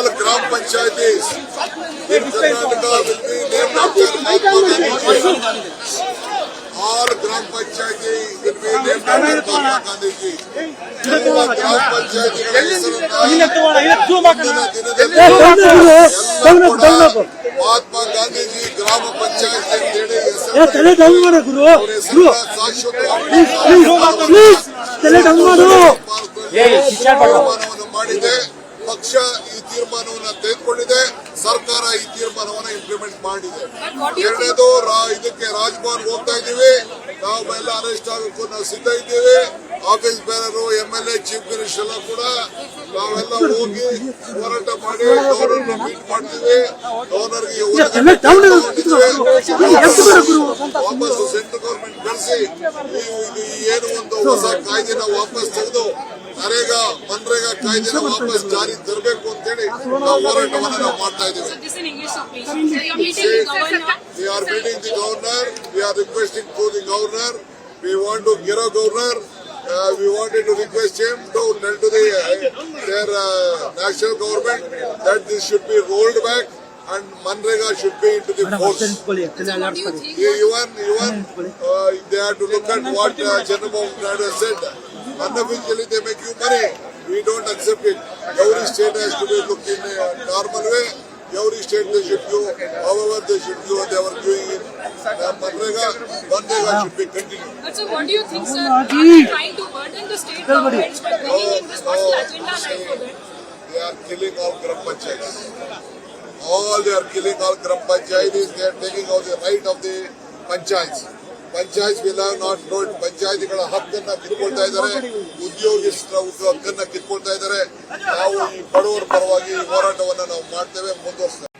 all Gram Panchayatis in Karnataka will be named after Mahatma Gandhi. All Gram Panchayatis will be named after Mahatma Gandhi. ಎಲ್ಲ ಗ್ರಾಮ ಪಂಚಾಯತಿಗಳ ಮಹಾತ್ಮ ಗಾಂಧೀಜಿ ಗ್ರಾಮ ಪಂಚಾಯತ್ ಅಂತೇಳಿ ತೀರ್ಮಾನವನ್ನು ಮಾಡಿದೆ. ಪಕ್ಷ ಈ ತೀರ್ಮಾನವನ್ನು ತೆಗೆದುಕೊಂಡಿದೆ. ಸರ್ಕಾರ ಈ ತೀರ್ಮಾನವನ್ನು ಇಂಪ್ಲಿಮೆಂಟ್ ಮಾಡಿದೆ. ಎರಡನೇದು ಇದಕ್ಕೆ ರಾಜ್ಭವನ್ ಹೋಗ್ತಾ ಇದ್ದೀವಿ. ನಾವೆಲ್ಲ ಅರೆಸ್ಟ್ ಆಗೋಕ್ಕೂ ನಾವು ಸಿದ್ಧ ಇದ್ದೀವಿ. ಆಫೀಸ್ ಬೇರರು MLA ಚೀಫ್ ಮಿನಿಸ್ಟರ್ ಎಲ್ಲ ಕೂಡ ನಾವೆಲ್ಲ ಹೋಗಿ ಹೋರಾಟ ಮಾಡಿ ಗವರ್ನರ್ ಮೀಟ್ ಮಾಡ್ತೀವಿ. ಗವರ್ನರ್ಗೆ ವಾಪಸ್ ಸೆಂಟ್ರಲ್ ಗವರ್ಮೆಂಟ್ ಕಳಿಸಿ ಏನು ಒಂದು ಹೊಸ ಕಾಯ್ದೆನ ವಾಪಸ್ ತೆಗೆದು ಮನ್ರೇಗಾ ಕಾಯ್ದೆನ ವಾಪಸ್ ಜಾರಿ ತರಬೇಕು ಅಂತೇಳಿ ನಾವು ಹೋರಾಟವನ್ನು ನಾವು ಮಾಡ್ತಾ ಇದ್ದೀವಿ. We are meeting the governor. We are requesting to the governor. We want to get a governor. We wanted to request him to tell to their national government that this should be rolled back and Manrega should be into the force. Even they have to look at what Chandrababu Naidu said. Unofficially they make you money. We don't accept it. Every state has to be looked in a normal way. Every state they should do, however they should do, they were doing it. Manrega should be continued. But so what do you think, sir? Are they trying to burden the state governments by bringing in this? What's the agenda like for them? They are killing all Gram Panchayats. They are killing all Gram Panchayats. They are taking out the right of the Panchayats. Panchayats will have not known. ಪಂಚಾಯತಿಗಳ ಹಕ್ಕನ್ನ ಕಿತ್ಕೊಳ್ತಾ ಇದ್ದಾರೆ. ಉದ್ಯೋಗಿಸ್ತರ ಹಕ್ಕನ್ನ ಕಿತ್ಕೊಳ್ತಾ ಇದ್ದಾರೆ. ನಾವು ಈ ಬಡವರ ಪರವಾಗಿ ಹೋರಾಟವನ್ನು ನಾವು ಮಾಡ್ತೇವೆ, ಮುಂದುವರಿಸ್ತೇವೆ.